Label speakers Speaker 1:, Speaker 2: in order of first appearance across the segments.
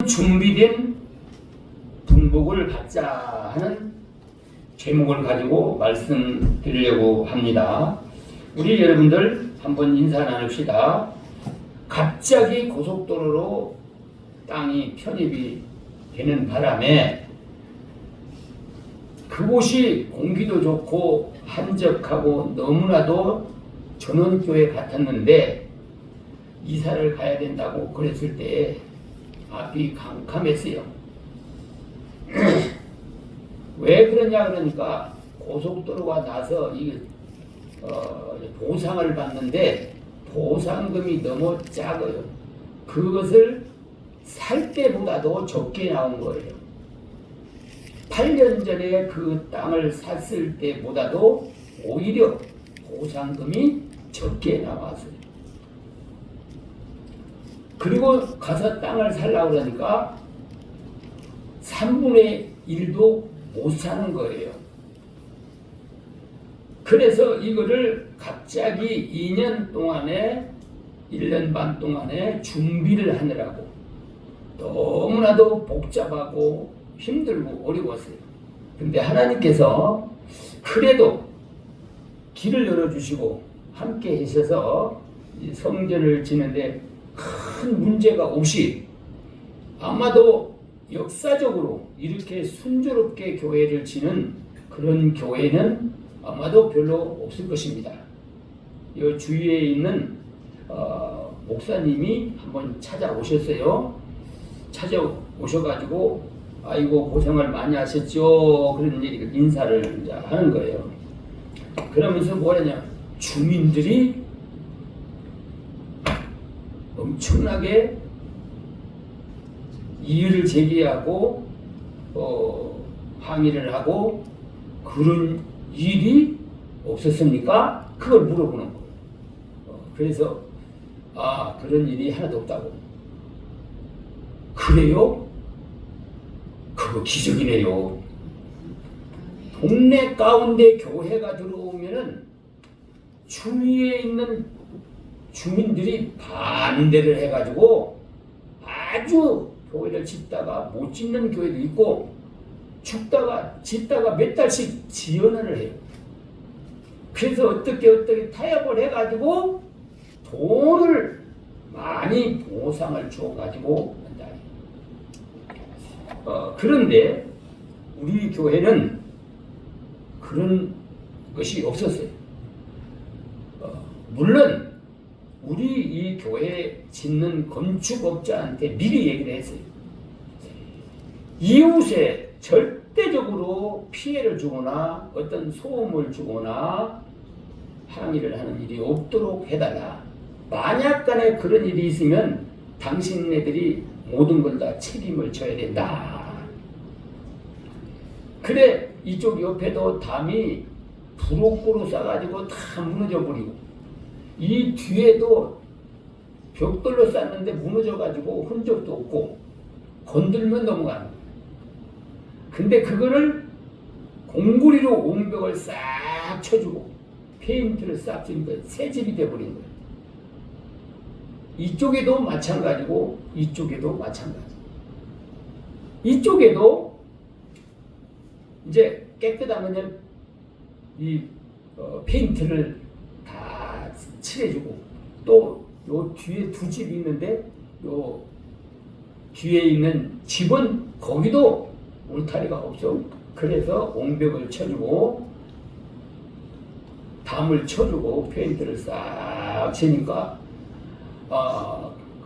Speaker 1: 준비된 분복을 받자 하는 제목을 가지고 말씀드리려고 합니다. 우리 여러분들 한번 인사 나눕시다. 갑자기 고속도로로 땅이 편입이 되는 바람에 그곳이 공기도 좋고 한적하고 너무나도 전원교회 같았는데 이사를 가야 된다고 그랬을 때 앞이 캄캄했어요. 왜 그러냐 그러니까 고속도로가 나서 보상을 받는데 보상금이 너무 작아요. 그것을 살 때보다도 적게 나온 거예요. 8년 전에 그 땅을 샀을 때보다도 오히려 보상금이 적게 나왔어요. 그리고 가서 땅을 살려고 그러니까 3분의 1도 못 사는 거예요. 그래서 이거를 갑자기 2년 동안에 1년 반 동안에 준비를 하느라고 너무나도 복잡하고 힘들고 어려웠어요. 근데 하나님께서 그래도 길을 열어주시고 함께 하셔서 성전을 지는데 큰 문제가 없이 아마도 역사적으로 이렇게 순조롭게 교회를 지는 그런 교회는 아마도 별로 없을 것입니다. 이 주위에 있는 목사님이 한번 찾아오셨어요. 찾아오셔가지고 아이고 고생을 많이 하셨죠. 그런 인사를 이제 하는 거예요. 그러면서 뭐라냐, 주민들이 엄청나게 이의를 제기하고 항의를 하고 그런 일이 없었습니까? 그걸 물어보는 거예요. 그래서 그런 일이 하나도 없다고. 그래요? 그거 기적이네요. 동네 가운데 교회가 들어오면은 주위에 있는 주민들이 반대를 해가지고 아주 교회를 짓다가 못 짓는 교회도 있고 짓다가 몇 달씩 지연을 해요. 그래서 어떻게 타협을 해가지고 돈을 많이 보상을 줘가지고 한다. 그런데 우리 교회는 그런 것이 없었어요. 물론 우리 이 교회 짓는 건축업자한테 미리 얘기를 했어요. 이웃에 절대적으로 피해를 주거나 어떤 소음을 주거나 항의를 하는 일이 없도록 해달라. 만약간에 그런 일이 있으면 당신네들이 모든 걸 다 책임을 져야 된다. 그래 이쪽 옆에도 담이 부록고로 싸가지고 다 무너져 버리고 이 뒤에도 벽돌로 쌌는데 무너져가지고 흔적도 없고 건들면 넘어가는 거예요. 근데 그거를 공구리로 옹벽을 싹 쳐주고 페인트를 싹 주니까 새 집이 돼버린 거예요. 이쪽에도 마찬가지고 이쪽에도 마찬가지. 이쪽에도 이제 깨끗하면 이 페인트를 다 칠해주고 또 요 뒤에 두 집이 있는데 요 뒤에 있는 집은 거기도 울타리가 없어. 그래서 옹벽을 쳐주고 담을 쳐주고 페인트를 싹 치니까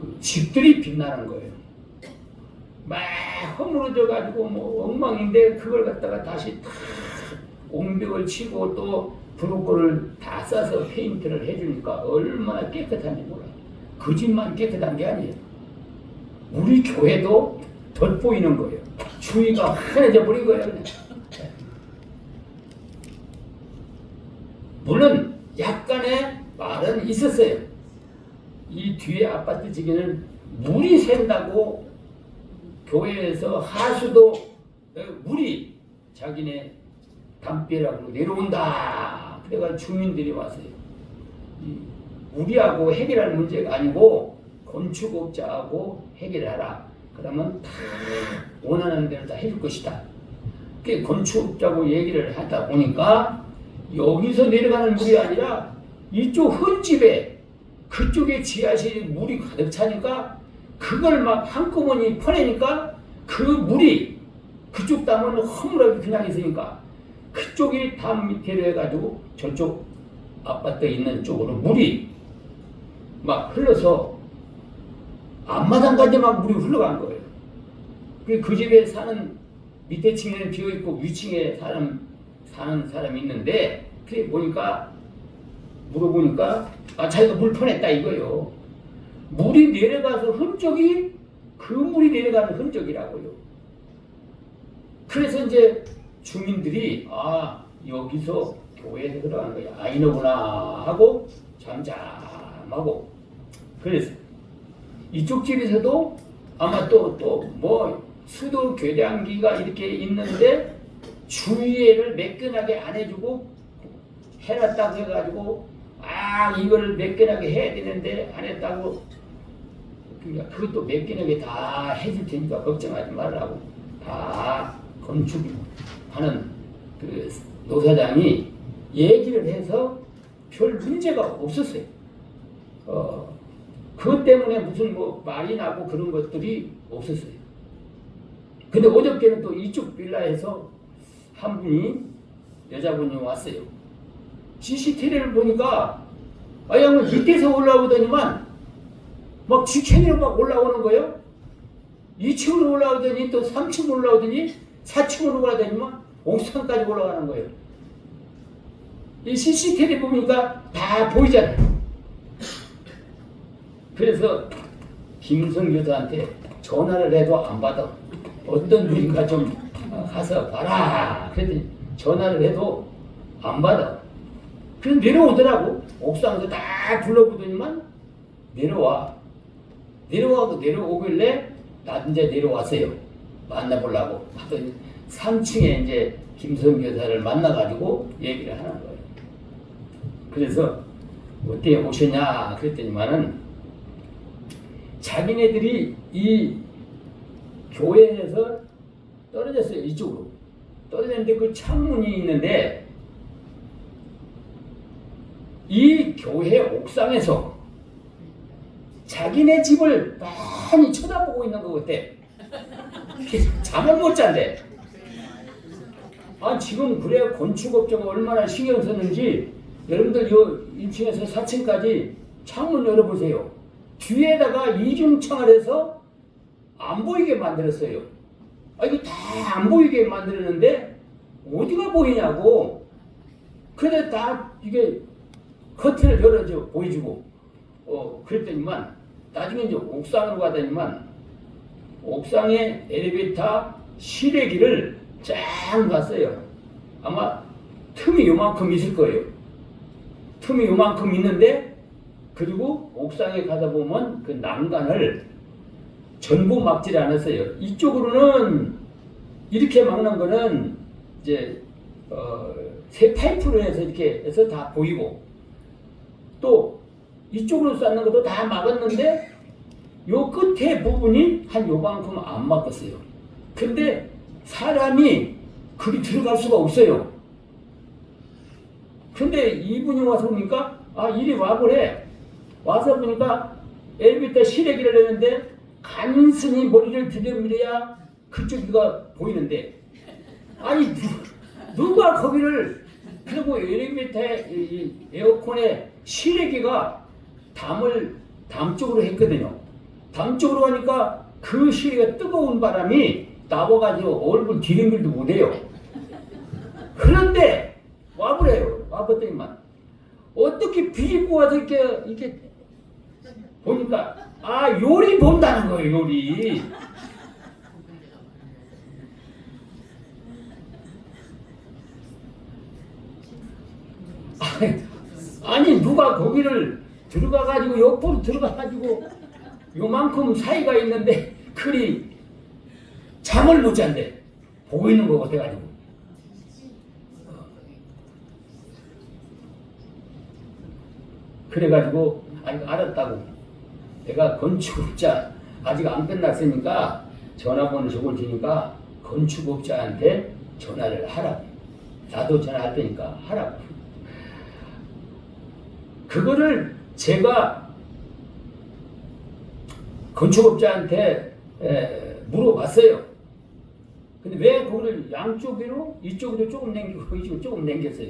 Speaker 1: 그 집들이 빛나는 거예요. 막 허물어져 가지고 뭐 엉망인데 그걸 갖다가 다시 다 옹벽을 치고 또 브로커를 다 싸서 페인트를 해주니까 얼마나 깨끗한지 몰라요. 그 집만 깨끗한 게 아니에요. 우리 교회도 덧보이는 거예요. 주위가 환해져 버린 거예요. 그냥. 물론 약간의 말은 있었어요. 이 뒤에 아파트 지기는 물이 샌다고 교회에서 하수도 물이 자기네 담벼락으로 내려온다. 그래가지고 주민들이 왔어요. 우리하고 해결할 문제가 아니고 건축업자하고 해결하라. 그러면 다 원하는 대로 다 해줄 것이다. 그게 건축자고 얘기를 하다 보니까 여기서 내려가는 물이 아니라 이쪽 흙집에 그쪽에 지하실에 물이 가득 차니까 그걸 막 한꺼번에 퍼내니까 그 물이 그쪽 담은 허물하게 그냥 있으니까 그쪽이 담 밑에로 해가지고 저쪽 아파트 있는 쪽으로 물이 막 흘러서 앞마당까지 막 물이 흘러간 거예요. 그 집에 사는 밑에 층에는 비어있고 위층에 사는 사람이 있는데 그래 보니까 물어보니까 자기가 물 퍼냈다 이거요. 물이 내려가서 흔적이 그 물이 내려가는 흔적이라고요. 그래서 이제 주민들이 여기서 교회에서 들어간 거야. 이너구나 하고 잠잠하고 그래서 이쪽 집에서도 아마 또 뭐 수도 교량기가 이렇게 있는데 주의를 매끈하게 안 해주고 해놨다고 해가지고 이거를 매끈하게 해야 되는데 안 했다고 그러니까 그것도 매끈하게 다 해줄 테니까 걱정하지 말라고 다 건축하는 그 노사장이 얘기를 해서 별 문제가 없었어요. 그것 때문에 무슨 뭐 말이 나고 그런 것들이 없었어요. 근데 어저께는 또 이쪽 빌라에서 한 분이 여자분이 왔어요. CCTV를 보니까 양은 밑에서 올라오더니만 막 지천으로 막 올라오는 거예요. 2층으로 올라오더니 또 3층 올라오더니 4층으로 올라오더니만 옥상까지 올라가는 거예요. 이 CCTV 보니까 다 보이잖아요. 그래서 김성 교사한테 전화를 해도 안 받아. 어떤 분인가 좀 가서 봐라. 그랬더니 전화를 해도 안 받아. 그래서 내려오더라고. 옥상에서 다 불러보더니만 내려오길래 나 이제 내려왔어요. 만나보려고 하더니 3층에 이제 김성 교사를 만나가지고 얘기를 하는 거예요. 그래서 어떻게 오셨냐 그랬더니만은 자기네들이 이 교회에서 떨어졌어요. 이쪽으로 떨어졌는데 그 창문이 있는데 이 교회 옥상에서 자기네 집을 많이 쳐다보고 있는 것 같아. 잠을 못 잔대. 지금 그래 건축업자가 얼마나 신경 썼는지 여러분들 요 1층에서 4층까지 창문 열어보세요. 뒤에다가 이중창을 해서 안 보이게 만들었어요. 이거 다 안 보이게 만들었는데 어디가 보이냐고. 그래 다 이게 커튼을 열어줘 보여주고 그랬더니만 나중에 이제 옥상으로 가더니만 옥상에 엘리베이터 실외기를 쫙 봤어요. 아마 틈이 요만큼 있을 거예요. 틈이 요만큼 있는데 그리고 옥상에 가다 보면 그 난간을 전부 막지 않았어요. 이쪽으로는 이렇게 막는 거는 이제 새 파이프로 해서 이렇게 해서 다 보이고 또 이쪽으로 쌓는 것도 다 막았는데 요 끝에 부분이 한 요만큼 안 막았어요. 근데 사람이 그리 들어갈 수가 없어요. 근데 이분이 와서 보니까 이리 와보래. 와서 보니까 엘리베이터 실외기를 내는데 간신히 머리를 들여밀어야 그쪽이가 보이는데 누가 거기를 그리고 엘리베이터에 에어컨에 실외기가 담 쪽으로 했거든요. 담 쪽으로 가니까 그 실외기가 뜨거운 바람이 나와가지고 얼굴 디딤질도 못해요. 그런데 와보래요. 와봤더니만 어떻게 비집고 와서 이렇게 보니까 요리 본다는 거예요. 요리. 아니 누가 거기를 들어가가지고 옆으로 들어가가지고 요만큼 사이가 있는데 그리 잠을 못 잔대. 보고 있는 거 같아가지고. 그래가지고 알았다고. 내가 건축자 아직 안 끝났으니까 전화번호 적을 테니까 건축업자한테 전화를 하라고. 나도 전화할 테니까 하라고. 그거를 제가 건축업자한테 물어봤어요. 근데 왜 그거를 양쪽으로 이쪽으로 조금 남기고 이쪽으로 조금 남겼어요.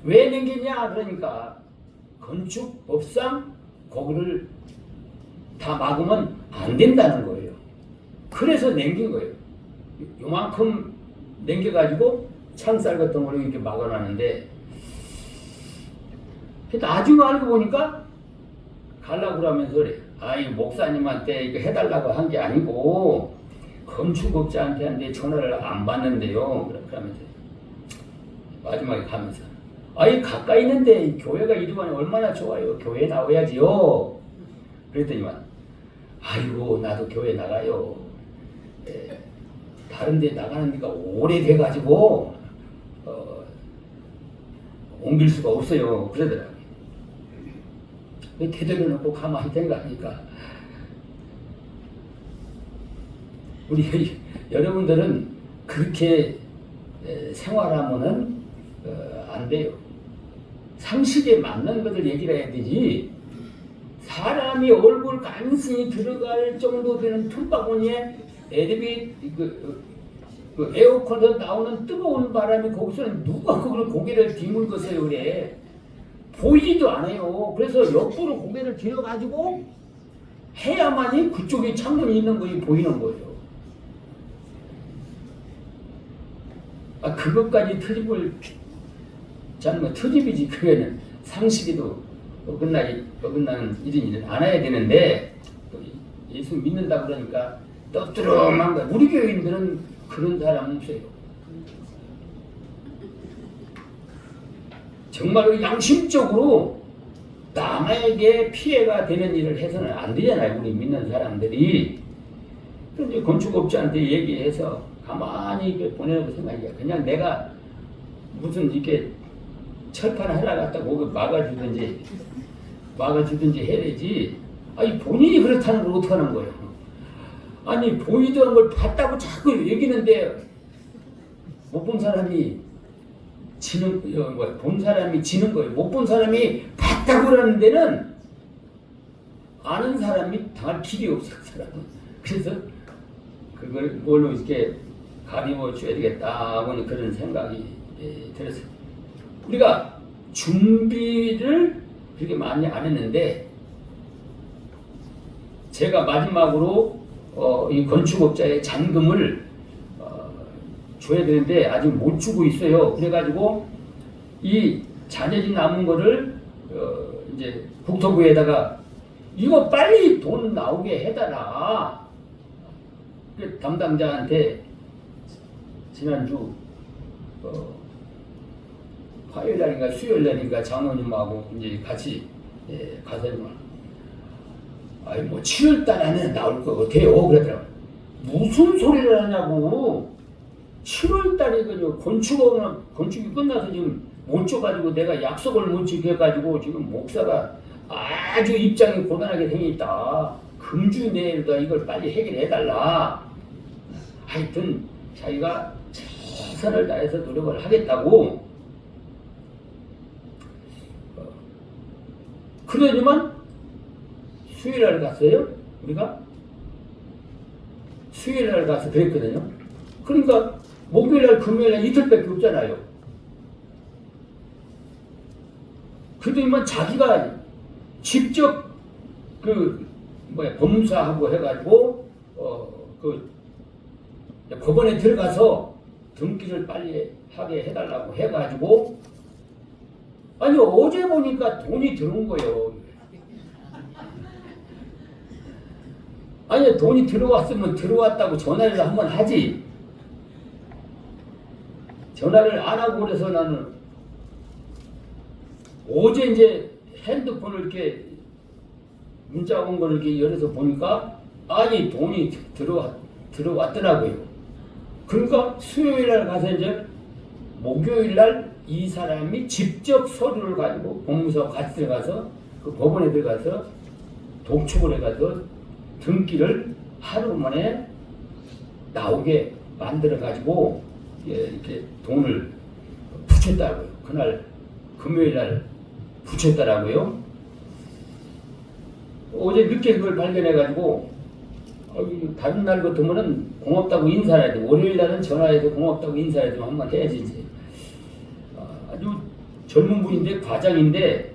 Speaker 1: 왜 남겼냐 그러니까 건축법상 거기를 다 막으면 안 된다는 거예요. 그래서 남긴 거예요. 요만큼 남겨가지고 창살 같은 거로 이렇게 막아놨는데 나중에 알고 보니까 가려고 그러면서 그래. 아이 목사님한테 이거 해달라고 한 게 아니고 건축업자한테 전화를 안 받는데요. 그러면서 마지막에 가면서 아이 가까이 있는데 교회가 이러면 얼마나 좋아요. 교회 나와야지요. 그랬더니만 아이고 나도 교회 나가요. 다른 데 나가는 데가 오래돼가지고 옮길 수가 없어요. 그러더라고요. 되돌려 놓고 가만히 있던 거 아니까. 우리 여러분들은 그렇게 생활하면은 안 돼요. 상식에 맞는 것을 얘기를 해야 되지. 사람이 얼굴 간신히 들어갈 정도 되는 틈바구니에 애들이 그 에어컨에서 나오는 뜨거운 바람이 거기서는 누가 그걸 고개를 뒤물겠어요. 그래. 보이지도 않아요. 그래서 옆으로 고개를 들어가지고 해야만이 그쪽에 창문이 있는 거에 보이는 거예요. 그것까지 트집을 잡으면 트집이지. 그게는 상식에도 어긋나는 일은 안 해야 되는데 예수 믿는다 그러니까 떠들어만 거야. 우리 교인들은 그런 사람 없어요. 정말로 양심적으로 남에게 피해가 되는 일을 해서는 안 되잖아요. 우리 믿는 사람들이. 그런데 건축업자한테 얘기해서 가만히 보내놓고 생각이야. 그냥 내가 무슨 이렇게 철판 하나 갖다 거기 막아주든지 해야지. 아니 본인이 그렇다는 걸 어떻게 하는 거예요? 아니 보이던 걸 봤다고 자꾸 얘기는데 못 본 사람이 본 사람이 지는 거예요. 못 본 사람이 봤다고 그러는 데는 아는 사람이 당할 길이 없어요. 그 사람은. 그래서 그걸 뭘로 이렇게 가리워 줘야 되겠다 하고는 그런 생각이 들었어요. 우리가 준비를 그렇게 많이 안 했는데 제가 마지막으로 이 건축업자의 잔금을 줘야 되는데 아직 못 주고 있어요. 그래가지고 이 잔여진 남은 거를 이제 국토부에다가 이거 빨리 돈 나오게 해달라. 그 담당자한테 지난주 화요일 날인가 수요일 날인가 장로님하고 이제 같이 가서 아이 뭐 7월 달 안에 나올 거 같아요. 그러더라고요. 무슨 소리를 하냐고. 7월 달에 그 건축이 끝나서 지금 못 줘가지고 내가 약속을 못 지켜가지고 지금 목사가 아주 입장이 고단하게 생겼다. 금주 내일도 이걸 빨리 해결해달라. 하여튼 자기가 최선을 다해서 노력을 하겠다고. 그러지만 수요일날 갔어요. 우리가 수요일날 가서 그랬거든요. 그러니까 목요일날 금요일날 이틀밖에 없잖아요. 그러더니만 자기가 직접 법무사하고 해가지고 법원에 들어가서 등기를 빨리 하게 해달라고 해가지고 아니 어제 보니까 돈이 들어온 거예요. 아니 돈이 들어왔으면 들어왔다고 전화를 한번 하지. 전화를 안 하고 그래서 나는 어제 이제 핸드폰을 이렇게 문자 온 걸 이렇게 열어서 보니까 아니 돈이 들어왔더라고요. 그러니까 수요일 날 가서 이제 목요일 날 이 사람이 직접 서류를 가지고 법무사 같이 들어가서 그 법원에 들어가서 독촉을 해가서 등기를 하루 만에 나오게 만들어 가지고 이렇게 돈을 붙였다고요. 그날 금요일 날 붙였더라고요. 어제 늦게 그걸 발견해 가지고 다른 날 같으면은 고맙다고 인사해야 돼. 월요일 날은 전화해서 고맙다고 인사해 좀 한번 해야지 이제. 아주 젊은 분인데 과장인데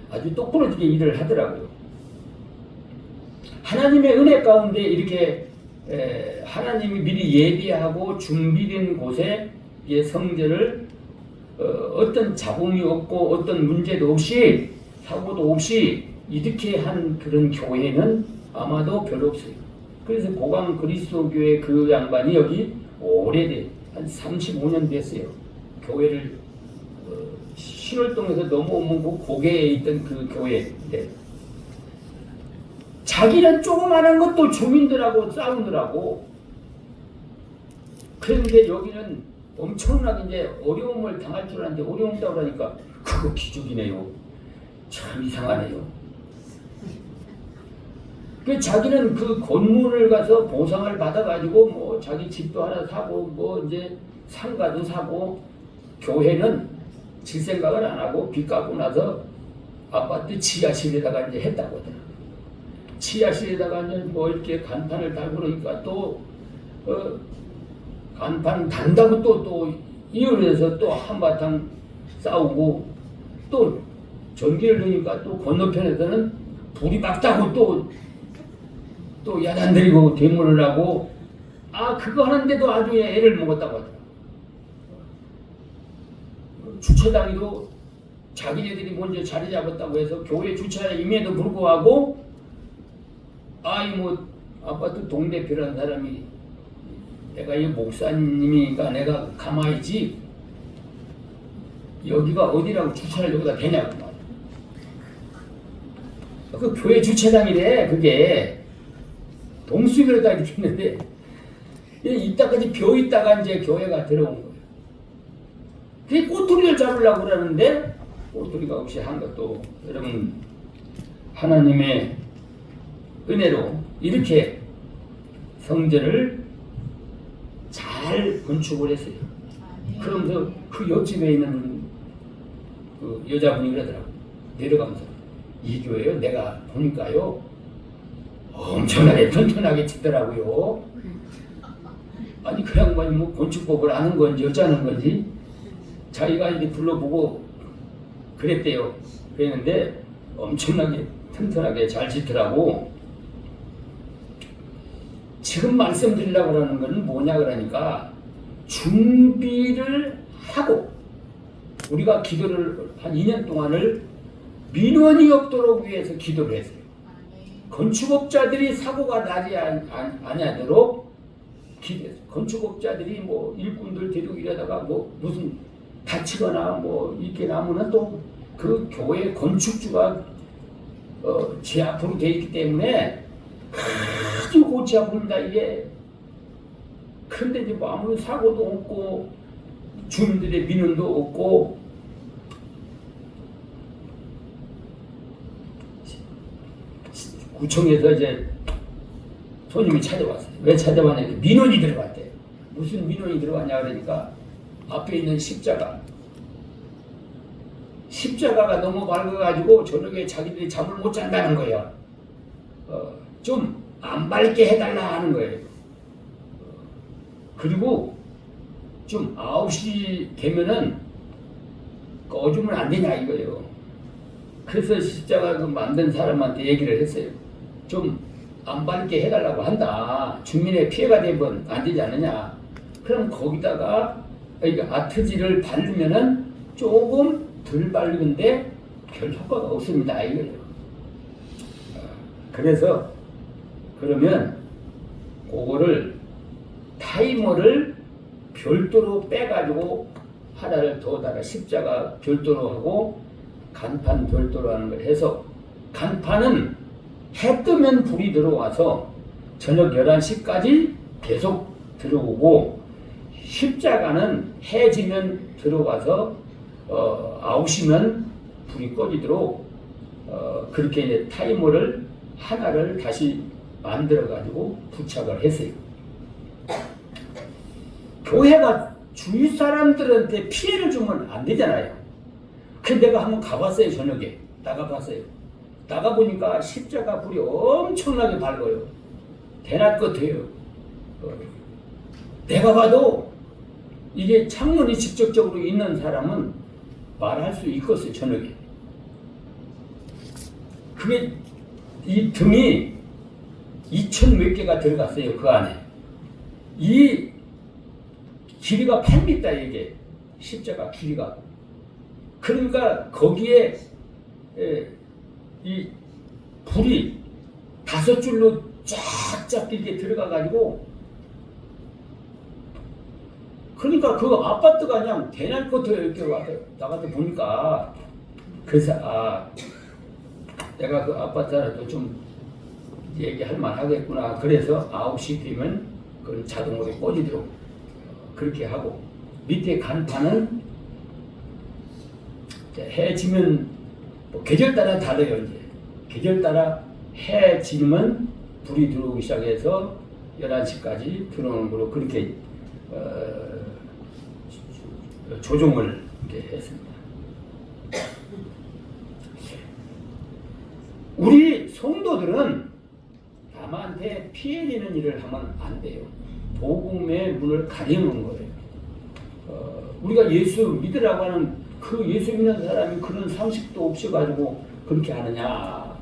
Speaker 1: 아주 똑부러지게 일을 하더라고요. 하나님의 은혜 가운데 이렇게 하나님이 미리 예비하고 준비된 곳에 성전을 어떤 잡음이 없고 어떤 문제도 없이 사고도 없이 이렇게 한 그런 교회는 아마도 별로 없어요. 그래서 고강 그리스도교회 그 양반이 여기 오래돼 한 35년 됐어요. 교회를 신월동에서 넘어오면 그 고개에 있던 그 교회인데 자기는 조그마한 것도 주민들하고 싸우느라고. 그런데 여기는 엄청나게 이제 어려움을 당할 줄 알았는데 어려움 따라니까 그거 기적이네요. 참 이상하네요. 그 자기는 그 건물을 가서 보상을 받아가지고 뭐 자기 집도 하나 사고 뭐 이제 상가도 사고, 교회는 질 생각을 안 하고 빚 갚고 나서 아파트 지하실에다가 이제 했다고 하더라고요. 지하실에다가 이제 뭐 이렇게 간판을 달고 그러니까 또 간판 단다고 또 이혼해서 또 한바탕 싸우고, 또 전기를 넣으니까 또 건너편에서는 불이 막다고 또 야단들이고 대문을 하고, 그거 하는데도 아주 애를 먹었다고 하더라고요. 주차장에도 자기네들이 먼저 자리 잡았다고 해서 교회 주차임에도 불구하고 뭐 아파트 동대표라는 사람이 내가 이 목사님이니까 내가 가만히지 여기가 어디라고 주차를 여기다 대냐고 말이야. 그 교회 주차장이래. 그게 동수교로다 이렇게 있는데 이따까지 비어있다가 이제 교회가 들어온 거예요. 그게 꼬투리를 잡으려고 그러는데 꼬투리가 없이 한 것도, 여러분 하나님의 은혜로 이렇게 성전을 잘 건축을 했어요. 그러면서 그 옆집에 있는 그 여자분이 그러더라고요. 내려가면서 이 교회요 내가 보니까요 엄청나게 튼튼하게 짓더라고요. 아니 그 양반이 뭐 건축법을 아는 건지 어쩌는 건지 자기가 이제 불러보고 그랬대요. 그랬는데 엄청나게 튼튼하게 잘 짓더라고. 지금 말씀드리려고 하는 것은 뭐냐 그러니까, 준비를 하고 우리가 기도를 한 2년 동안을 민원이 없도록 위해서 기도를 했어요. 건축업자들이 사고가 나지 아니하도록 기도했어요. 건축업자들이 뭐 일꾼들 데리고 이러다가 뭐 무슨 다치거나 뭐 이렇게 나면은 또 그 교회 건축주가 제 앞으로 돼 있기 때문에 아주 골치 아픕니다 이게. 그런데 이제 뭐 아무 사고도 없고 주민들의 민원도 없고, 구청에서 이제 손님이 찾아왔어요. 왜 찾아왔냐? 민원이 들어왔대요. 무슨 민원이 들어왔냐 그러니까 앞에 있는 십자가가 너무 밝아가지고 저녁에 자기들이 잠을 못 잔다는 거예요. 좀 안 밝게 해달라 하는 거예요. 그리고 좀 9시 되면은 꺼주면 안 되냐 이거예요. 그래서 십자가 그 만든 사람한테 얘기를 했어요. 좀 안 밝게 해달라고 한다. 주민의 피해가 되면 안 되지 않느냐. 그럼 거기다가 아트지를 바르면은 조금 덜 밝은데 별 효과가 없습니다 이거예요. 그래서 그러면 그거를 타이머를 별도로 빼가지고 하나를 더다가 십자가 별도로 하고 간판 별도로 하는 걸 해서, 간판은 해 뜨면 불이 들어와서 저녁 11시까지 계속 들어오고, 십자가는 해 지면 들어와서 9시면 불이 꺼지도록 그렇게 이제 타이머를 하나를 다시 만들어가지고 부착을 했어요. 교회가 주위 사람들한테 피해를 주면 안 되잖아요. 그래서 내가 한번 가봤어요. 저녁에 나가봤어요. 나가보니까 십자가 불이 엄청나게 밝아요. 대낮 같아요. 내가 봐도 이게 창문이 직접적으로 있는 사람은 말할 수 있겠어요. 저녁에. 그게 이 등이 2,000 몇 개가 들어갔어요. 그 안에. 이 길이가 8m 이게 십자가 길이가. 그러니까 거기에 이 불이 5줄로 쫙쫙 이렇게 들어가 가지고 그러니까 그 아파트가 그냥 대낮 것도 이렇게 나가서 보니까 그래서 내가 그 아파트라도 좀 얘기할 만하겠구나. 그래서 9시 되면 그 자동으로 꺼지도록 그렇게 하고 밑에 간판은 해 지면 뭐 계절 따라 다르요. 이제 계절 따라 해 지면 불이 들어오기 시작해서 11시까지 들어오는 걸로 그렇게 조정을 이렇게 했습니다. 우리 성도들은 남한테 피해지는 일을 하면 안 돼요. 복음의 문을 가리는 거예요. 우리가 예수 믿으라고 하는 그 예수 믿는 사람이 그런 상식도 없어가지고 그렇게 하느냐.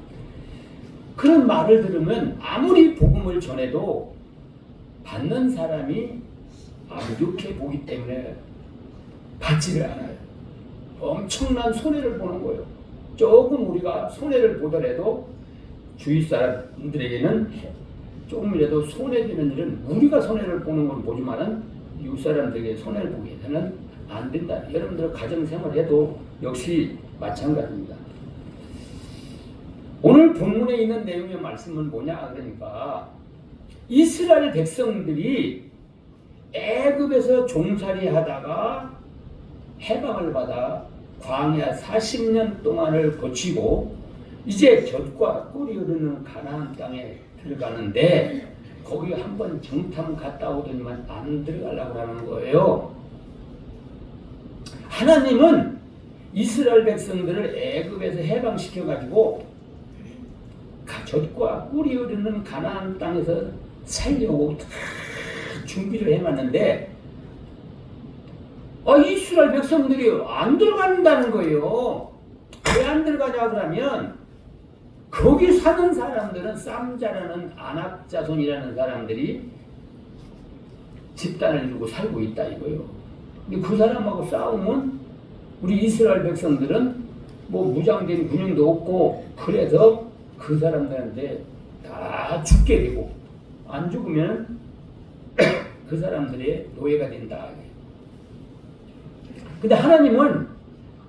Speaker 1: 그런 말을 들으면 아무리 복음을 전해도 받는 사람이 안 좋게 보기 때문에 받지를 않아요. 엄청난 손해를 보는 거예요. 조금 우리가 손해를 보더라도 주위 사람들에게는 조금이라도 손해되는 일은 우리가 손해를 보는 건 보지만은 이웃 사람들에게 손해를 보게 해서는 안 된다. 여러분들 가정생활해도 역시 마찬가지입니다. 오늘 본문에 있는 내용의 말씀은 뭐냐? 그러니까 이스라엘 백성들이 애굽에서 종살이 하다가 해방을 받아 광야 40년 동안을 거치고 이제 젖과 꿀이 흐르는 가나안 땅에 들어가는데 거기 한번 정탐 갔다 오더니만 안 들어가려고 하는 거예요. 하나님은 이스라엘 백성들을 애굽에서 해방시켜가지고 젖과 꿀이 흐르는 가나안 땅에서 살려고 다 준비를 해놨는데 이스라엘 백성들이 안 들어간다는 거예요. 왜 안 들어가냐 그러면 거기 사는 사람들은 쌈자라는 안압자손이라는 사람들이 집단을 이루고 살고 있다 이거예요. 근데 그 사람하고 싸우면 우리 이스라엘 백성들은 뭐 무장된 군용도 없고 그래서 그 사람들한테 다 죽게 되고 안 죽으면 그 사람들의 노예가 된다. 근데 하나님은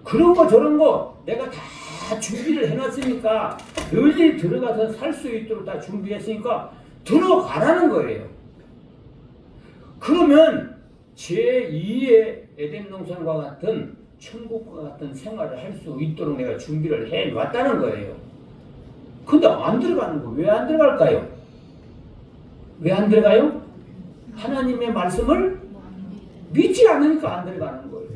Speaker 1: 그런 거 저런 거 내가 다 준비를 해놨으니까 너희들이 들어가서 살 수 있도록 다 준비했으니까 들어가라는 거예요. 그러면 제2의 에덴 동산과 같은 천국과 같은 생활을 할 수 있도록 내가 준비를 해놨다는 거예요. 근데 안 들어가는 거 왜 안 들어갈까요? 왜 안 들어가요? 하나님의 말씀을 믿지 않으니까 안 들어가는 거예요.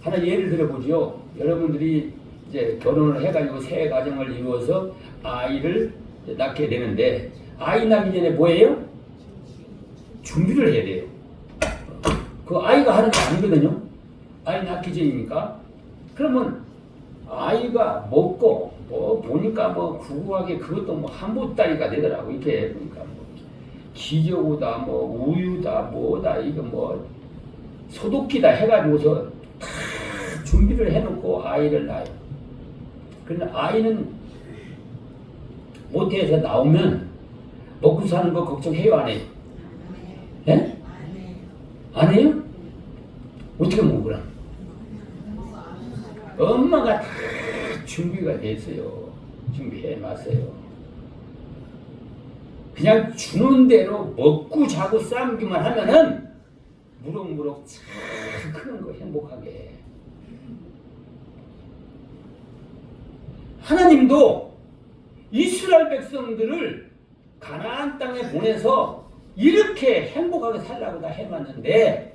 Speaker 1: 하나 예를 들어보죠. 여러분들이 이제 결혼을 해가지고 새 가정을 이루어서 아이를 낳게 되는데 아이 낳기 전에 뭐예요? 준비를 해야 돼요. 그 아이가 하는 게 아니거든요. 아이 낳기 전이니까. 그러면 아이가 먹고 뭐 보니까 뭐 구구하게 그것도 뭐 한보따리가 되더라고. 이렇게 보니까 뭐 기저우다 뭐 우유다 뭐다 이거 뭐 소독기다 해가지고서 다 준비를 해놓고 아이를 낳아요. 그런데 아이는 모태에서 나오면 먹고 사는 거 걱정해요 안 해요? 예? 안 해요? 어떻게 먹으라? 엄마가 다 준비가 됐어요. 준비해놨어요. 그냥 주는 대로 먹고 자고 싸우기만 하면은 무럭무럭 참 크는 거 행복하게. 하나님도 이스라엘 백성들을 가나안 땅에 보내서 이렇게 행복하게 살라고 다 해봤는데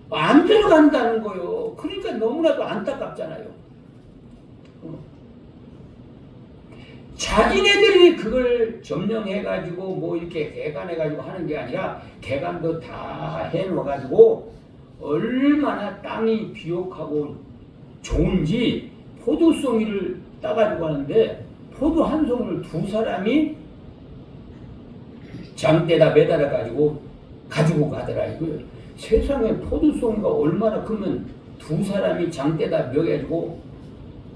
Speaker 1: 안 들어간다는 거요. 그러니까 너무나도 안타깝잖아요. 자기네들이 그걸 점령해가지고 뭐 이렇게 개간해가지고 하는 게 아니라 개간도 다 해놓아가지고 얼마나 땅이 비옥하고 좋은지 포도송이를 따가지고 하는데 포도 한 송이를 두 사람이 장대다 매달아 가지고 가더라 이거요. 세상에 포도송이가 얼마나 크면 두 사람이 장대다 매가지고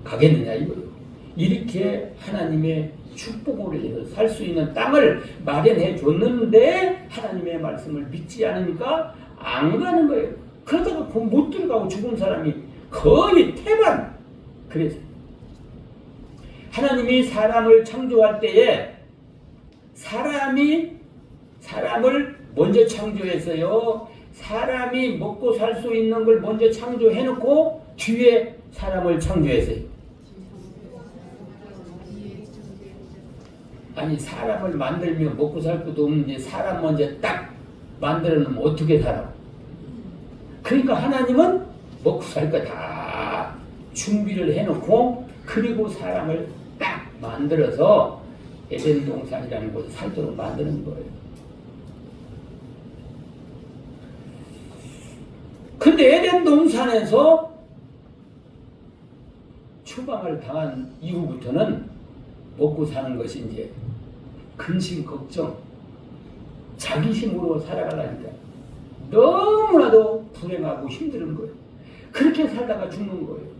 Speaker 1: 가겠느냐 이거요. 이렇게 하나님의 축복으로 해서 살 수 있는 땅을 마련해 줬는데 하나님의 말씀을 믿지 않으니까 안 가는 거예요. 그러다가 못 들어가고 죽은 사람이 거의 태반. 그래서 하나님이 사람을 창조할 때에 사람을 먼저 창조했어요. 사람이 먹고 살 수 있는 걸 먼저 창조해놓고 뒤에 사람을 창조했어요. 아니 사람을 만들면 먹고 살 것도 없는데 사람 먼저 딱 만들어 놓으면 어떻게 살아? 그러니까 하나님은 먹고 살 거 다 준비를 해놓고 그리고 사람을 딱 만들어서 에덴 동산이라는 곳에 살도록 만드는 거예요. 근데 에덴 동산에서 추방을 당한 이후부터는 먹고 사는 것이 이제 근심 걱정, 자기 힘으로 살아가려니까 너무나도 불행하고 힘든 거예요. 그렇게 살다가 죽는 거예요.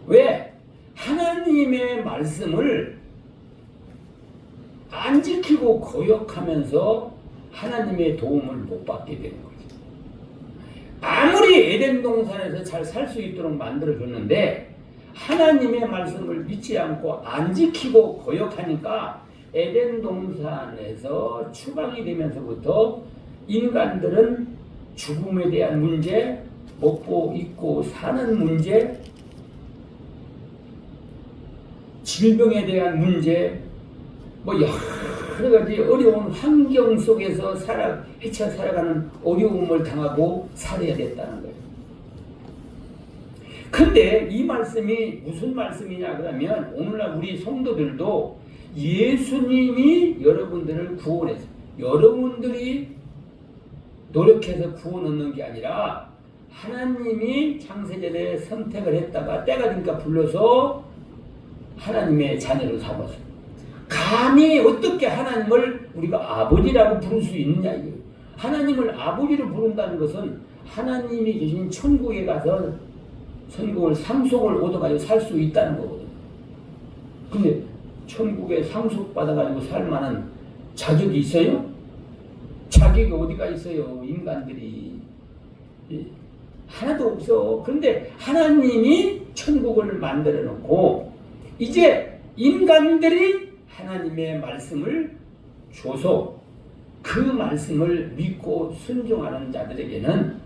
Speaker 1: 왜? 하나님의 말씀을 안 지키고 거역하면서 하나님의 도움을 못 받게 되는 거죠. 아무리 에덴 동산에서 잘 살 수 있도록 만들어줬는데 하나님의 말씀을 믿지 않고 안 지키고 거역하니까 에덴 동산에서 추방이 되면서부터 인간들은 죽음에 대한 문제, 먹고 입고 사는 문제, 질병에 대한 문제, 뭐 여러 가지 어려운 환경 속에서 헤쳐 살아가는 어려움을 당하고 살아야 됐다는 거예요. 근데 이 말씀이 무슨 말씀이냐 그러면 오늘날 우리 성도들도 예수님이 여러분들을 구원했어요. 여러분들이 노력해서 구원 얻는 게 아니라 하나님이 창세전에 선택을 했다가 때가 되니까 불러서 하나님의 자녀로 삼았어요. 감히 어떻게 하나님을 우리가 아버지라고 부를 수 있느냐 이거예요. 하나님을 아버지로 부른다는 것은 하나님이 계신 천국에 가서 천국을 상속을 얻어가지고 살 수 있다는 거거든요. 근데 천국에 상속받아가지고 살 만한 자격이 있어요? 자격이 어디가 있어요? 인간들이 하나도 없어. 그런데 하나님이 천국을 만들어 놓고 이제 인간들이 하나님의 말씀을 줘서 그 말씀을 믿고 순종하는 자들에게는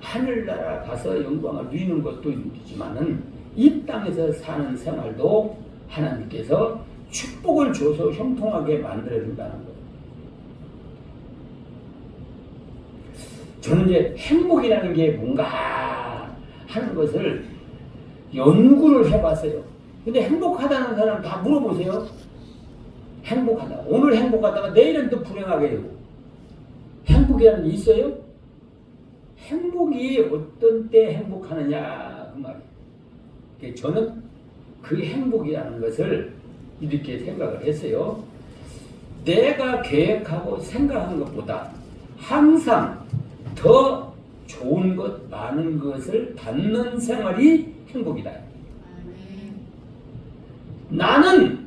Speaker 1: 하늘나라 가서 영광을 누리는 것도 있지만은 이 땅에서 사는 생활도 하나님께서 축복을 줘서 형통하게 만들어준다는 거예요. 저는 이제 행복이라는 게 뭔가 하는 것을 연구를 해봤어요. 근데 행복하다는 사람 다 물어보세요. 행복하다. 오늘 행복하다가 내일은 또 불행하게 되고. 행복이라는 게 있어요? 행복이 어떤 때 행복하느냐 그 말이에요. 저는 그 행복이라는 것을 이렇게 생각을 했어요. 내가 계획하고 생각한 것보다 항상 더 좋은 것, 많은 것을 받는 생활이 행복이다. 나는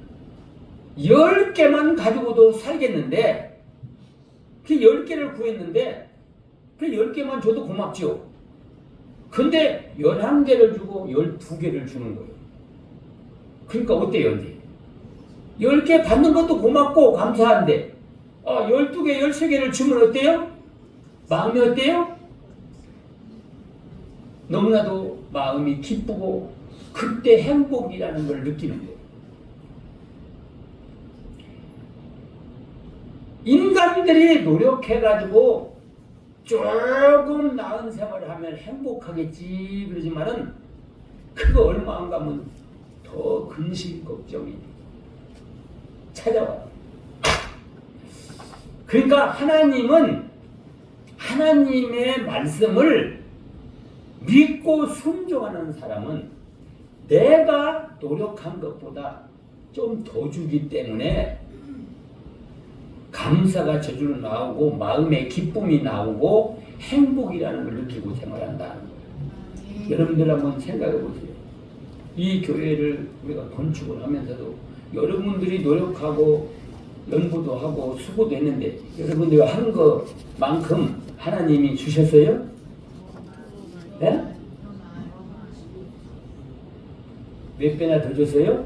Speaker 1: 10개만 가지고도 살겠는데 그 10개를 구했는데 그 10개만 줘도 고맙죠. 근데 11개를 주고 12개를 주는 거예요. 그러니까 어때요? 10개 받는 것도 고맙고 감사한데 12개, 13개를 주면 어때요? 마음이 어때요? 너무나도 마음이 기쁘고 그때 행복이라는 걸 느끼는 거예요. 인간들이 노력해가지고 조금 나은 생활을 하면 행복하겠지 그러지만은 그거 얼마 안 가면 더 근심 걱정이 찾아와요. 그러니까 하나님은 하나님의 말씀을 믿고 순종하는 사람은 내가 노력한 것보다 좀 더 주기 때문에 감사가 저절로 나오고 마음의 기쁨이 나오고 행복이라는 걸 느끼고 생활한다는 거예요. 여러분들 한번 생각해 보세요. 이 교회를 우리가 건축을 하면서도 여러분들이 노력하고 연구도 하고 수고도 했는데 여러분들이 한 것만큼 하나님이 주셨어요? 네? 몇 배나 더 줬어요?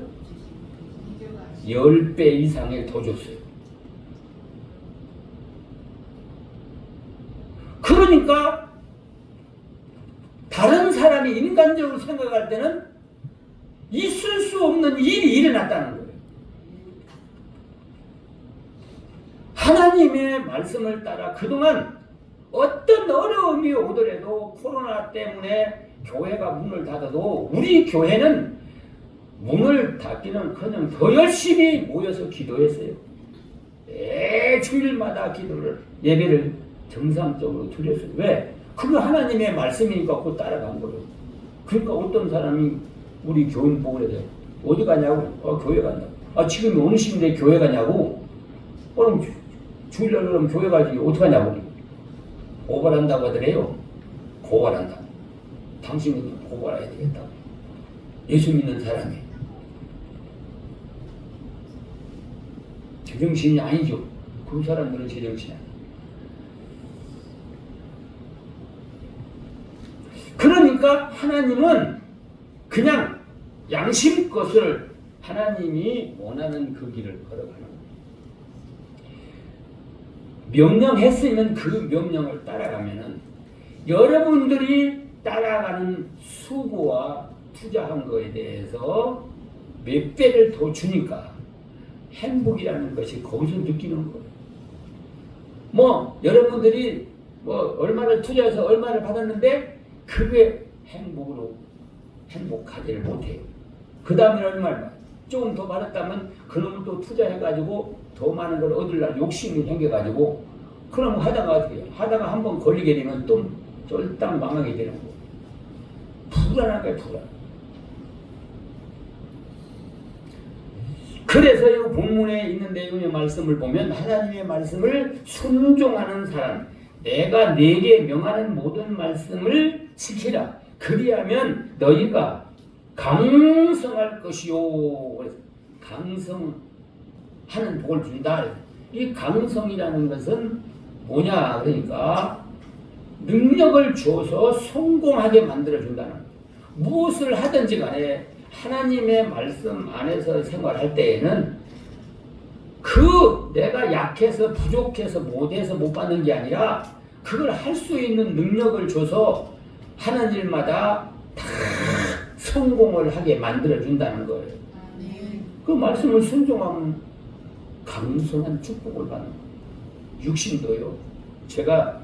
Speaker 1: 10배 이상을 더 줬어요. 그러니까 다른 사람이 인간적으로 생각할 때는 있을 수 없는 일이 일어났다는 거예요. 하나님의 말씀을 따라 그동안 어떤 어려움이 오더라도 코로나 때문에 교회가 문을 닫아도 우리 교회는 문을 닫기는커녕 더 열심히 모여서 기도했어요. 매 주일마다 예배를 정상적으로 드렸어요. 왜? 그거 하나님의 말씀이니까 그거 따라간 거예요. 그러니까 어떤 사람이 우리 교인 보고 그래요. 어디 가냐고? 교회 간다고. 지금 어느 시인데 교회 가냐고? 그럼 주일날 그럼 교회 가지 어떻게 하냐고? 고발한다고 하더래요. 고발한다. 당신은 고발해야 되겠다고. 예수 믿는 사람이. 제정신이 아니죠. 그 사람들은 제정신이 아니에요. 그러니까 하나님은 그냥 양심껏을 하나님이 원하는 그 길을 걸어가는 거예요. 명령했으면 그 명령을 따라가면은 여러분들이 따라가는 수고와 투자한 거에 대해서 몇 배를 더 주니까 행복이라는 것이 거기서 느끼는 거예요. 여러분들이 얼마를 투자해서 얼마를 받았는데 그게 행복하지를 못해요. 그 다음에 얼마를 조금 더 받았다면 그놈을 또 투자해가지고 더 많은 걸 얻으려고 욕심이 생겨가지고 그럼 하다가 어떻게 해요? 하다가 한번 걸리게 되면 또 쫄딱 망하게 되는 거예요. 불안한 거예요, 불안. 그래서 이 본문에 있는 내용의 말씀을 보면 하나님의 말씀을 순종하는 사람, 내가 네게 명하는 모든 말씀을 지키라. 그리하면 너희가 강성할 것이요. 강성하는 복을 준다. 이 강성이라는 것은 뭐냐? 그러니까 능력을 주어서 성공하게 만들어준다는 거예요. 무엇을 하든지 간에 하나님의 말씀 안에서 생활할 때에는 내가 약해서 부족해서 못해서 못 받는 게 아니라 그걸 할 수 있는 능력을 줘서 하는 일마다 다 성공을 하게 만들어준다는 거예요. 그 말씀을 순종하면 강성한 축복을 받는 거예요. 육신도요. 제가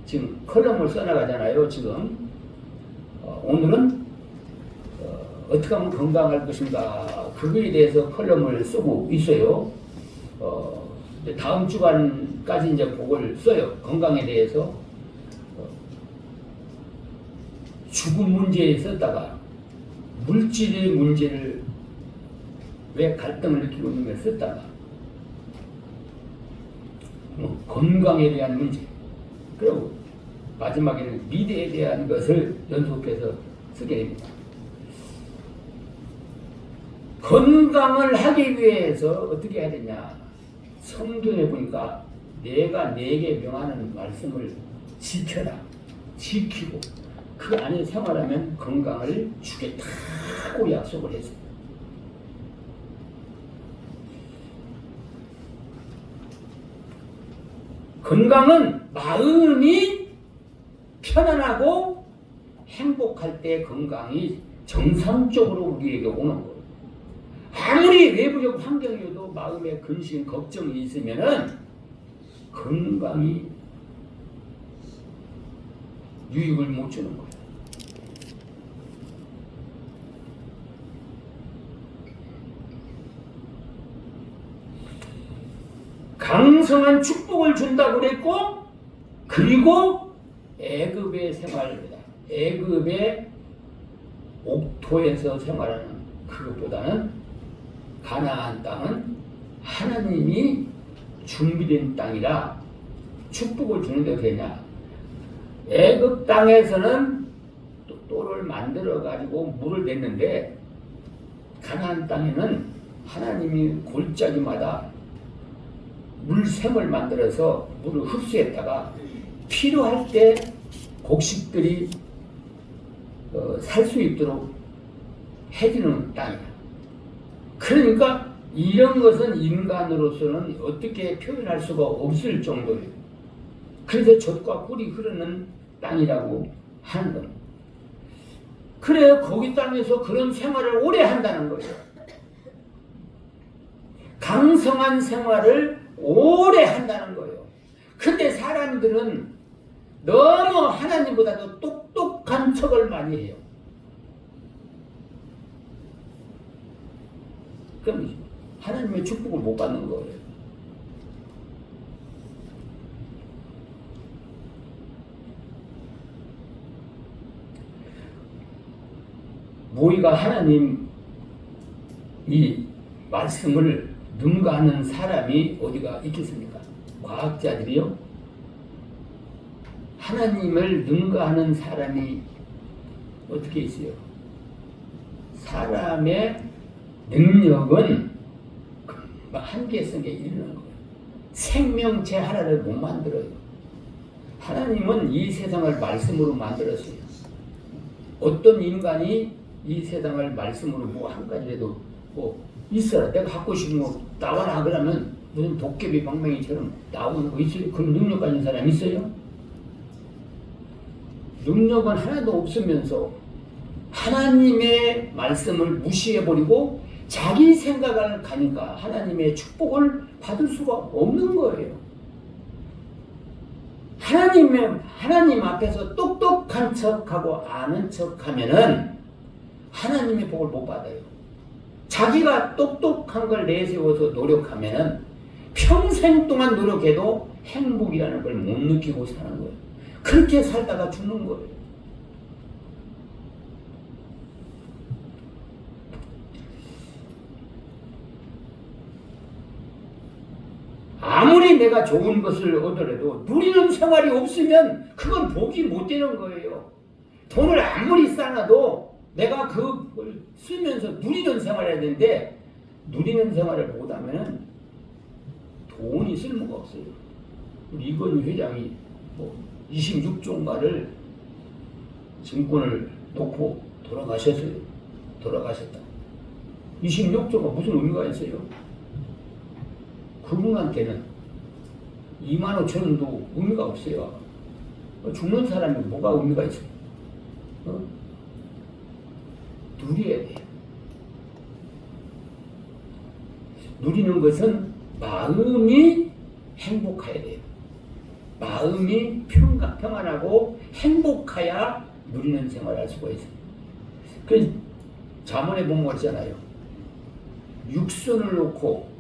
Speaker 1: 지금 컬럼을 써나가잖아요. 지금 오늘은 어떻게 하면 건강할 것인가 그거에 대해서 컬럼을 쓰고 있어요. 다음 주간까지 이제 그걸 써요. 건강에 대해서. 죽음 문제에 썼다가 물질의 문제를 왜 갈등을 느끼고 있는 걸 썼다가 건강에 대한 문제 그리고 마지막에는 미래에 대한 것을 연속해서 쓰게 됩니다. 건강을 하기 위해서 어떻게 해야 되냐? 성경에 보니까 내가 네게 명하는 말씀을 지켜라. 지키고 그 안에 생활하면 건강을 주겠다고 약속을 했어요. 건강은 마음이 편안하고 행복할 때 건강이 정상적으로 우리에게 오는 거예요. 아무리 외부적 환경이어도 마음에 근심, 걱정이 있으면은 건강이 유익을 못 주는 거예요. 강성한 축복을 준다고 그랬고, 그리고 애굽의 생활입니다. 애굽의 옥토에서 생활하는 그것보다는 가나안 땅은 하나님이 준비된 땅이라 축복을 주는데 되냐? 애굽 땅에서는 또를 만들어 가지고 물을 냈는데 가나안 땅에는 하나님이 골짜기마다 물샘을 만들어서 물을 흡수했다가 필요할 때 곡식들이 살 수 있도록 해주는 땅이야. 그러니까 이런 것은 인간으로서는 어떻게 표현할 수가 없을 정도예요. 그래서 젖과 꿀이 흐르는 땅이라고 하는 겁니다. 그래요. 거기 땅에서 그런 생활을 오래 한다는 거예요. 강성한 생활을 오래 한다는 거예요. 근데 사람들은 너무 하나님보다도 똑똑한 척을 많이 해요. 그럼 하나님의 축복을 못 받는 거예요. 모이가 하나님 이 말씀을 능가하는 사람이 어디가 있겠습니까? 과학자들이요? 하나님을 능가하는 사람이 어떻게 있어요? 사람의 능력은 한계성에 이르는 거예요. 생명체 하나를 못 만들어요. 하나님은 이 세상을 말씀으로 만들었어요. 어떤 인간이 이 세상을 말씀으로 뭐 한 가지라도 뭐 있어라. 내가 갖고 싶은 거 나와라 그러면 무슨 도깨비 방망이처럼 나오는 거 있어요? 그런 능력 가진 사람 있어요? 능력은 하나도 없으면서 하나님의 말씀을 무시해버리고 자기 생각을 가니까 하나님의 축복을 받을 수가 없는 거예요. 하나님 앞에서 똑똑한 척하고 아는 척하면은 하나님의 복을 못 받아요. 자기가 똑똑한 걸 내세워서 노력하면은 평생 동안 노력해도 행복이라는 걸 못 느끼고 사는 거예요. 그렇게 살다가 죽는 거예요. 아무리 내가 좋은 것을 얻으려도 누리는 생활이 없으면 그건 복이 못 되는 거예요. 돈을 아무리 쌓아도 내가 그걸 쓰면서 누리는 생활을 해야 되는데 누리는 생활을 못하면 돈이 쓸모가 없어요. 우리 이건희 회장이 뭐 26조인가를 증권을 놓고 돌아가셨어요. 돌아가셨다. 26조가 무슨 의미가 있어요? 그분한테는 25,000원도 의미가 없어요. 죽는 사람이 뭐가 의미가 있어요? 누려야 돼요. 누리는 것은 마음이 행복해야 돼요. 마음이 평안하고 행복해야 누리는 생활을 할 수가 있어요. 그 잠언에 보면 있잖아요. 육선을 놓고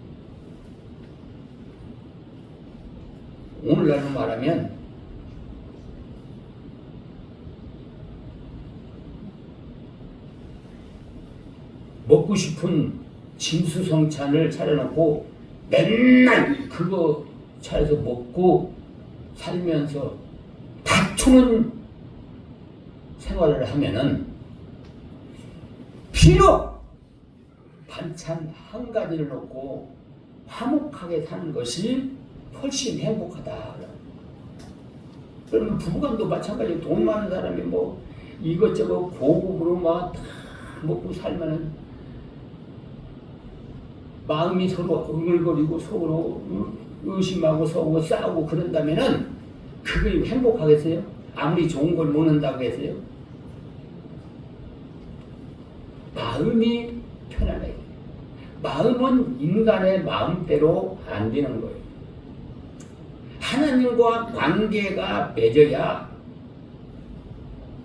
Speaker 1: 오늘날로 말하면 먹고 싶은 진수성찬을 차려놓고 맨날 그거 차려서 먹고 살면서 다투는 생활을 하면은 비록 반찬 한 가지를 놓고 화목하게 사는 것이 훨씬 행복하다. 그러면 부부간도 마찬가지로 돈 많은 사람이 뭐 이것저것 고급으로 막 다 먹고 살면은 마음이 서로 응을거리고 서로 의심하고 서로 싸우고 그런다면은 그게 행복하겠어요? 아무리 좋은 걸 먹는다고 해서요? 마음이 편안해요. 마음은 인간의 마음대로 안 되는 거예요. 하나님과 관계가 맺어야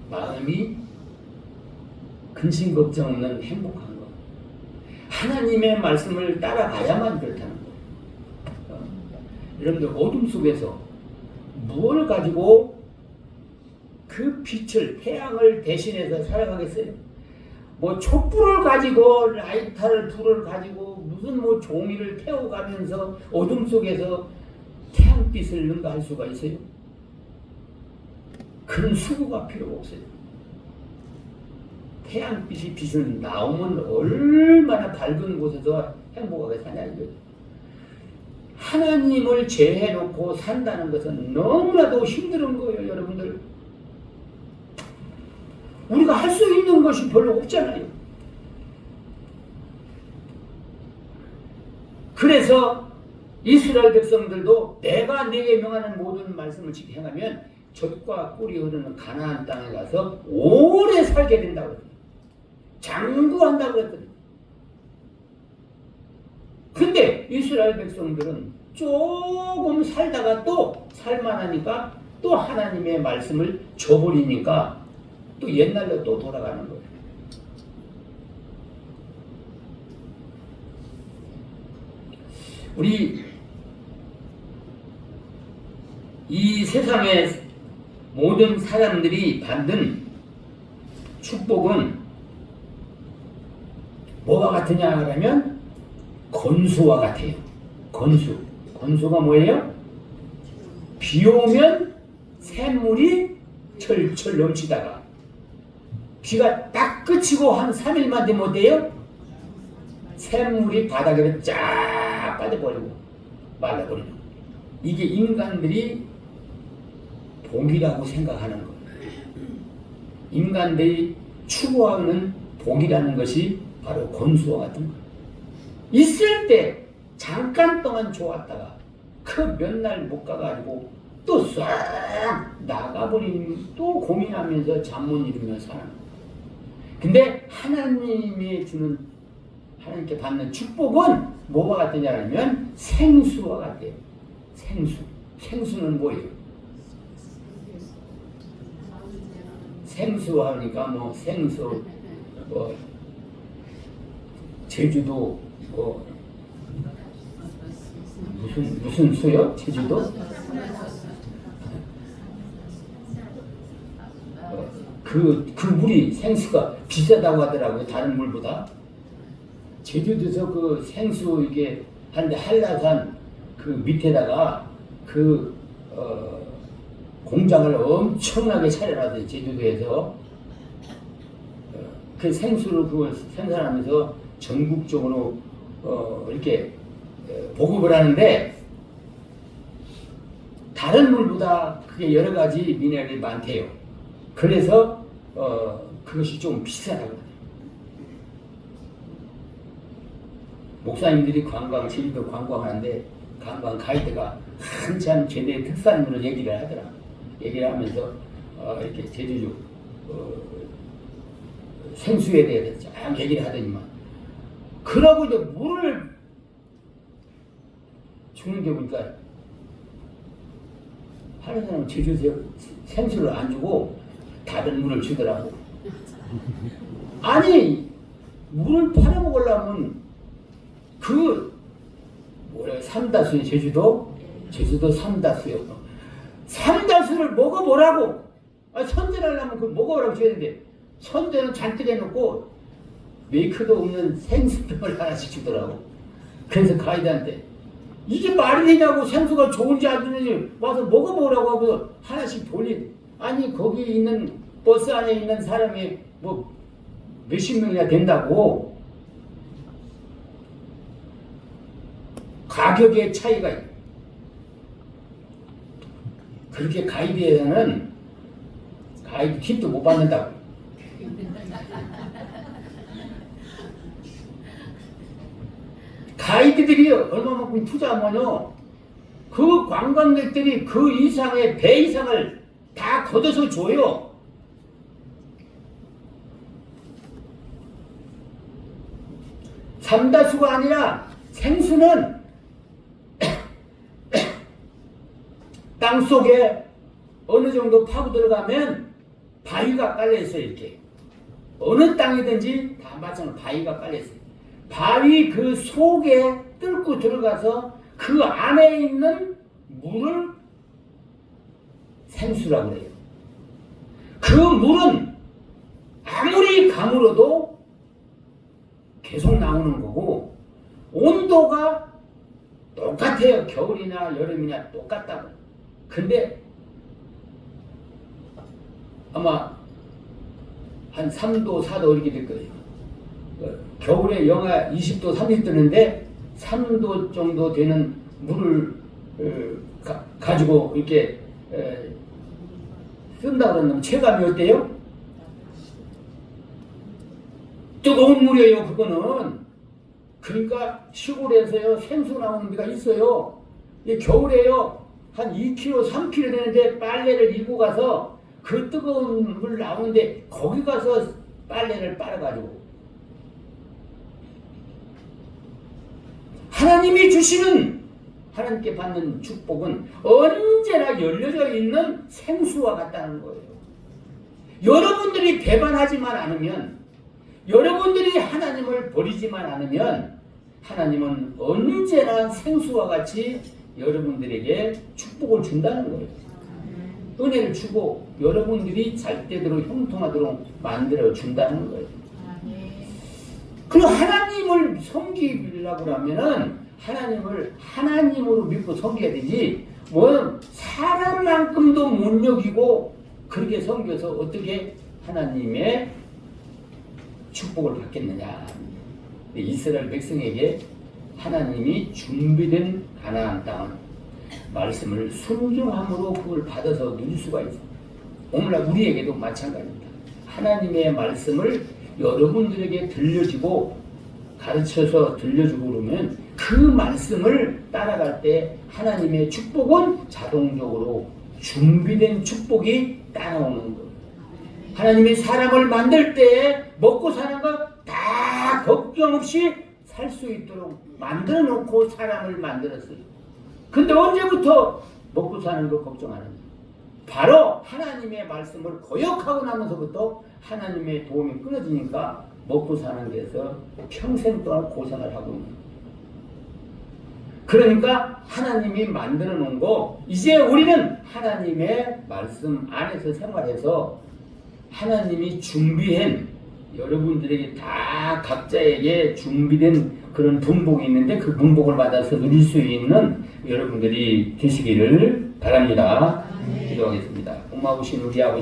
Speaker 1: 마음이 근심 걱정 없는 행복한 거. 하나님의 말씀을 따라가야만 그렇다는 거예요. 여러분들 어둠 속에서 무엇을 가지고 그 빛을 태양을 대신해서 살아가겠어요? 뭐 촛불을 가지고 라이터를 불을 가지고 무슨 뭐 종이를 태워가면서 어둠 속에서 태양빛을 능가할 수가 있어요? 그런 수고가 필요가 없어요. 태양빛이 빛을 나오면 얼마나 밝은 곳에서 행복하게 사냐 이거죠. 하나님을 제해놓고 산다는 것은 너무나도 힘든 거예요, 여러분들. 우리가 할 수 있는 것이 별로 없잖아요. 그래서 이스라엘 백성들도 내가 내게 명하는 모든 말씀을 지켜 행하면 젖과 꿀이 흐르는 가나안 땅에 가서 오래 살게 된다고 그랬거든요. 장구한다고 그랬거든요. 근데 이스라엘 백성들은 조금 살다가 또 살만하니까 또 하나님의 말씀을 저버리니까 또 옛날로 또 돌아가는 거예요. 우리 이 세상의 모든 사람들이 받는 축복은 뭐와 같으냐 하면 건수와 같아요. 건수. 건수가 뭐예요? 비 오면 샘물이 철철 넘치다가 비가 딱 그치고 한 3일만 되면 어때요? 샘물이 바닥에 쫙 빠져버리고 말라버리는 거예요. 이게 인간들이 복이라고 생각하는 거예요. 인간들이 추구하는 복이라는 것이 바로 건수와 같은 거예요. 있을 때 잠깐 동안 좋았다가 그 몇 날 못 가가지고 또 싹 나가버리면 또 고민하면서 잠 못 이루며 사는 거예요. 근데 하나님이 주는 하나님께 받는 축복은 뭐와 같으냐면 생수와 같아요. 생수. 생수는 뭐예요? 생수 하니까 뭐 생수 뭐 제주도 뭐 무슨 수요? 제주도? 그 물이 생수가 비싸다고 하더라고요. 다른 물보다. 제주도에서 그 생수 이게 한데 한라산 그 밑에다가 그 공장을 엄청나게 차려놨어요. 제주도에서 그 생수를 그걸 생산하면서 전국적으로 이렇게 보급을 하는데 다른 물보다 그게 여러 가지 미네랄이 많대요. 그래서 그것이 좀 비싸다고 해요. 목사님들이 제주도 관광하는데 관광 가이드가 한참 제대 특산물을 얘기를 하더라. 얘기를 하면서 이렇게 제주도 생수에 대해서 쫙 얘기를 하더니만 그러고 이제 물을 주는 게 보니까 하는 사람은 제주도에 생수를 안 주고 다른 물을 주더라고. 아니 물을 팔아먹으려면 삼다수의 제주도 삼다수요. 삼다수를 먹어보라고. 선전하려면 그걸 먹어보라고 줘야 되는데 선전은 잔뜩 해놓고 메이크도 없는 생수병을 하나씩 주더라고. 그래서 가이드한테 이게 말이 되냐고 생수가 좋은지 안 좋은지 와서 먹어보라고 하고 하나씩 돌리대. 아니 거기 있는 버스 안에 있는 사람이 뭐 몇십 명이나 된다고. 가격의 차이가 있고 그렇게 가이드에서는 가이드 팁도 못 받는다고. 가이드들이 얼마만큼 투자하면요 그 관광객들이 그 이상의 배 이상을 다 걷어서 줘요. 삼다수가 아니라 생수는 땅 속에 어느 정도 파고 들어가면 바위가 깔려 있어요. 이렇게 어느 땅이든지 다 마찬가지로 바위가 깔려 있어요. 바위 그 속에 뚫고 들어가서 그 안에 있는 물을 생수라고 그래요. 그 물은 아무리 가물어도 계속 나오는 거고 온도가 똑같아요. 겨울이나 여름이나 똑같다고. 근데 아마 한 3도, 4도 이렇게 될 거예요. 겨울에 영하 20도, 30도인데 3도 정도 되는 물을 가지고 이렇게 쓴다 그러면 체감이 어때요? 뜨거운 물이에요. 그거는. 그러니까 시골에서요 생수 나오는 데가 있어요. 겨울에요 한 2kg, 3kg 되는데 빨래를 이고 가서 그 뜨거운 물 나오는데 거기 가서 빨래를 빨아가지고 하나님이 주시는 하나님께 받는 축복은 언제나 열려져 있는 생수와 같다는 거예요. 여러분들이 배반하지만 않으면, 여러분들이 하나님을 버리지만 않으면 하나님은 언제나 생수와 같이 여러분들에게 축복을 준다는 거예요. 은혜를 주고 여러분들이 잘 때대로 형통하도록 만들어 준다는 거예요. 그리고 하나님을 섬기려고 하면은 하나님을 하나님으로 믿고 섬겨야 되지, 뭐 사람만큼도 못 여기고 그렇게 섬겨서 어떻게 하나님의 축복을 받겠느냐. 이스라엘 백성에게 하나님이 준비된 가나안 땅은 말씀을 순종함으로 그걸 받아서 누릴 수가 있어요. 오늘날 우리에게도 마찬가지입니다. 하나님의 말씀을 여러분들에게 들려주고 가르쳐서 들려주고 그러면 그 말씀을 따라갈 때 하나님의 축복은 자동적으로 준비된 축복이 따라오는 거예요. 하나님이 사람을 만들 때 먹고 사는 거 다 걱정 없이 살 수 있도록 만들어 놓고 사람을 만들었어요. 근데 언제부터 먹고 사는 거 걱정하는 거예요? 바로 하나님의 말씀을 거역하고 나면서부터 하나님의 도움이 끊어지니까 먹고 사는 데서 평생 동안 고생을 하고 있는 거예요. 그러니까 하나님이 만들어 놓은 거 이제 우리는 하나님의 말씀 안에서 생활해서 하나님이 준비한 여러분들에게 다 각자에게 준비된 그런 분복이 있는데 그 분복을 받아서 누릴 수 있는 여러분들이 되시기를 바랍니다. 기도하겠습니다. 고마우신 우리 아버지